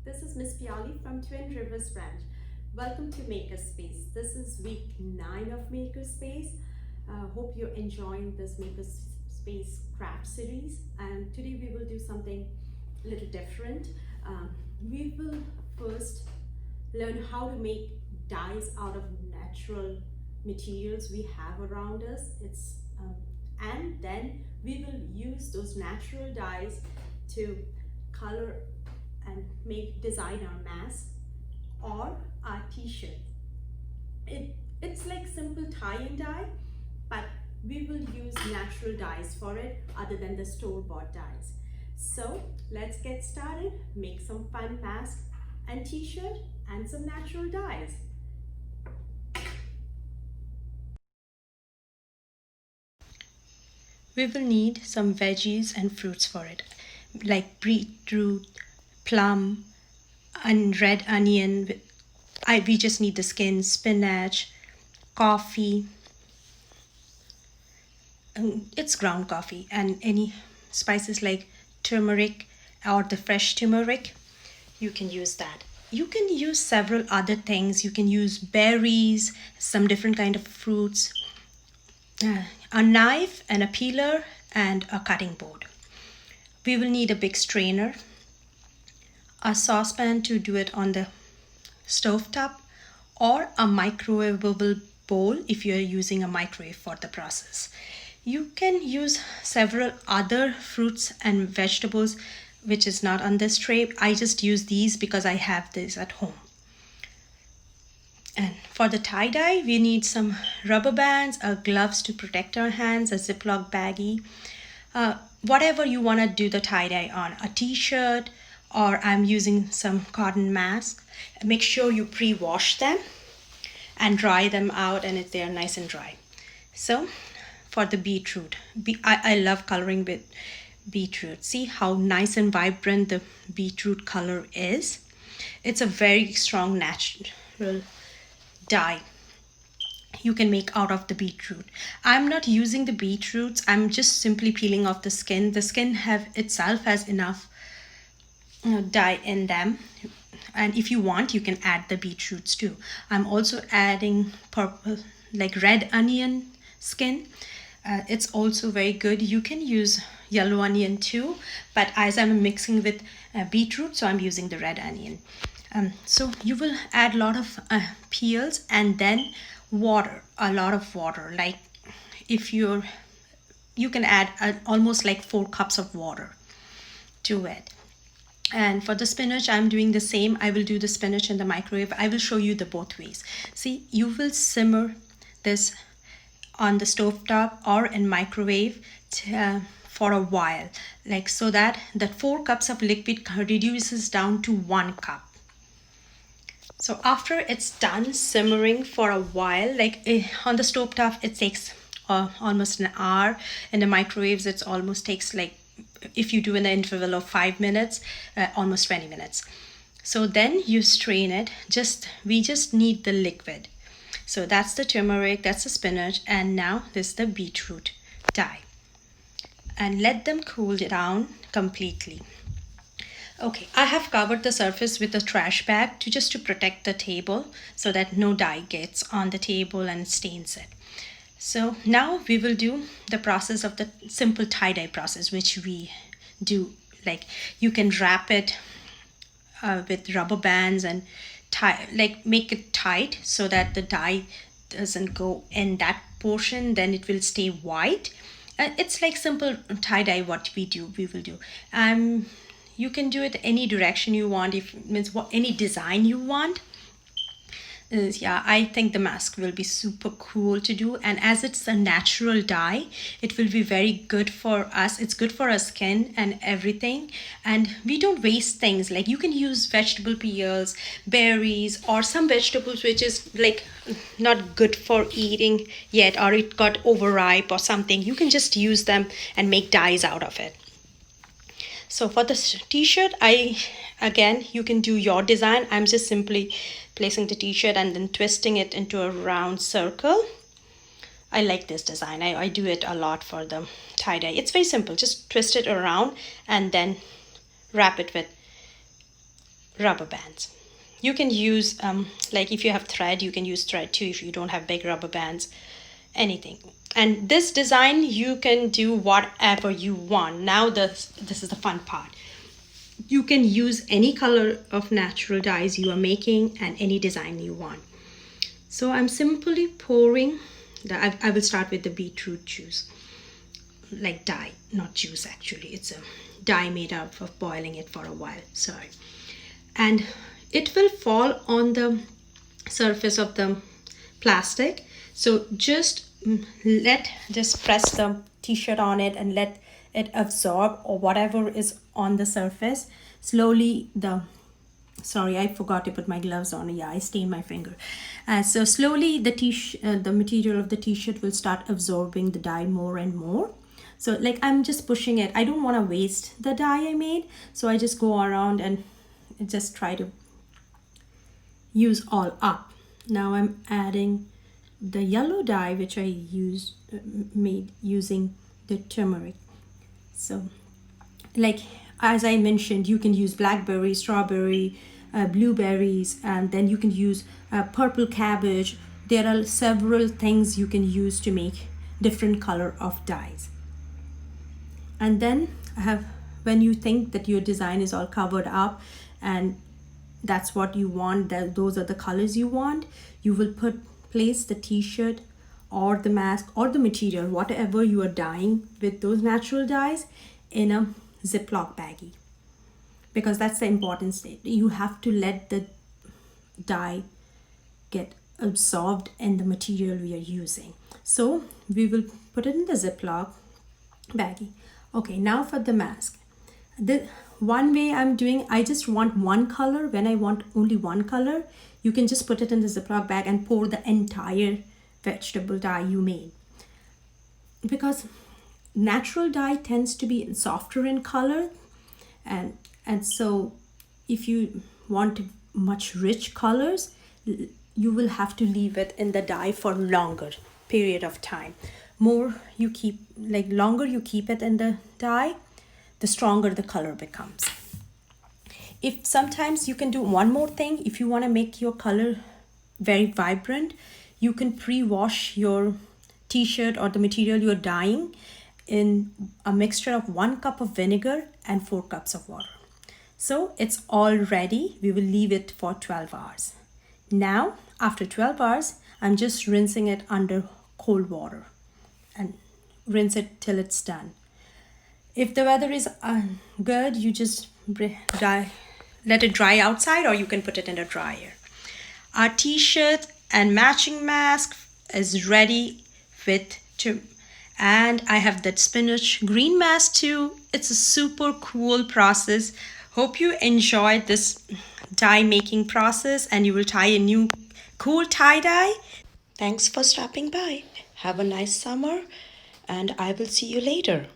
This is Miss Piali from Twin Rivers branch. Welcome to Makerspace. This is week 9 of Makerspace. Hope you're enjoying this Makerspace craft series. And today we will do something a little different. We will first learn how to make dyes out of natural materials we have around us. And then we will use those natural dyes to color and design our mask or our t-shirt. It's like simple tie and dye, but we will use natural dyes for it other than the store-bought dyes. So let's get started, make some fun mask and t-shirt and some natural dyes. We will need some veggies and fruits for it, like beetroot, plum, and red onion. We just need the skin, spinach, coffee. It's ground coffee, and any spices like turmeric or the fresh turmeric. You can use that. You can use several other things. You can use berries, some different kind of fruits, a knife and a peeler, and a cutting board. We will need a big strainer, a saucepan to do it on the stove top, or a microwavable bowl if you are using a microwave for the process. You can use several other fruits and vegetables which is not on this tray. I just use these because I have this at home. And for the tie-dye, we need some rubber bands, gloves to protect our hands, a Ziploc baggie, whatever you want to do the tie-dye on, a t-shirt, or I'm using some cotton mask. Make sure you pre-wash them and dry them out, and they are nice and dry. So for the beetroot, I love coloring with beetroot. See how nice and vibrant the beetroot color is. It's a very strong natural dye you can make out of the beetroot. I'm not using the beetroots. I'm just simply peeling off the skin. The skin itself has enough dye in them, and if you want you can add the beetroots too. I'm also adding purple, like red onion skin. It's also very good. You can use yellow onion too, but as I'm mixing with beetroot, so I'm using the red onion. So you will add a lot of peels, and then water, a lot of water. Like if you can add almost like 4 cups of water to it. And for the spinach, I'm doing the same. I will do the spinach in the microwave. I will show you the both ways. See, you will simmer this on the stove top or in microwave for a while, like so that the 4 cups of liquid reduces down to 1 cup. So after it's done simmering for a while, like on the stove top, it takes almost an hour. In the microwaves, it almost takes, like, if you do in the interval of 5 minutes, almost 20 minutes. So then you strain it. We just need the liquid. So that's the turmeric, that's the spinach, and now this is the beetroot dye. And let them cool down completely. Okay, I have covered the surface with a trash bag just to protect the table so that no dye gets on the table and stains it. So now we will do the process of the simple tie-dye process, which we do. Like you can wrap it with rubber bands and make it tight so that the dye doesn't go in that portion, then it will stay white. It's like simple tie-dye what we will do. You can do it any direction you want, any design you want. Yeah, I think the mask will be super cool to do, and as it's a natural dye, it will be very good for us. It's good for our skin and everything, and we don't waste things. Like you can use vegetable peels, berries, or some vegetables which is like not good for eating yet, or it got overripe or something. You can just use them and make dyes out of it. So for the t-shirt, again, you can do your design. I'm just simply placing the t-shirt and then twisting it into a round circle. I like this design. I do it a lot for the tie-dye. It's very simple. Just twist it around and then wrap it with rubber bands. You can use, like if you have thread, you can use thread too if you don't have big rubber bands, anything. And this design, you can do whatever you want. Now this is the fun part. You can use any color of natural dyes you are making and any design you want. So I'm simply pouring, I will start with the beetroot juice, like dye, not juice actually. It's a dye made up of boiling it for a while, sorry. And it will fall on the surface of the plastic. So just press the t-shirt on it and let it absorb or whatever is on the surface. Slowly sorry, I forgot to put my gloves on. Yeah, I stained my finger. So slowly the material of the t-shirt will start absorbing the dye more and more. So like I'm just pushing it. I don't want to waste the dye I made. So I just go around and just try to use all up. Now I'm adding the yellow dye which I made using the turmeric. So like as I mentioned, you can use blackberry, strawberry, blueberries, and then you can use purple cabbage. There are several things you can use to make different color of dyes. And then when you think that your design is all covered up and that's what you want, that those are the colors you want, you will place the t-shirt or the mask or the material, whatever you are dyeing with those natural dyes, in a Ziploc baggie, because that's the important state. You have to let the dye get absorbed in the material we are using. So we will put it in the Ziploc baggie. Okay, now for the mask. The one way I'm doing, I just want one color. When I want only one color, you can just put it in the Ziploc bag and pour the entire vegetable dye you made. Because natural dye tends to be softer in color, and so if you want much rich colors, you will have to leave it in the dye for longer period of time. Longer you keep it in the dye, the stronger the color becomes. If sometimes you can do one more thing, if you want to make your color very vibrant, you can pre-wash your t-shirt or the material you're dyeing in a mixture of 1 cup of vinegar and 4 cups of water. So it's all ready. We will leave it for 12 hours. Now, after 12 hours, I'm just rinsing it under cold water and rinse it till it's done. If the weather is good, you just let it dry outside, or you can put it in a dryer. Our t-shirt and matching mask is ready and I have that spinach green mask too. It's a super cool process. Hope you enjoyed this dye making process and you will tie a new cool tie-dye. Thanks for stopping by. Have a nice summer and I will see you later.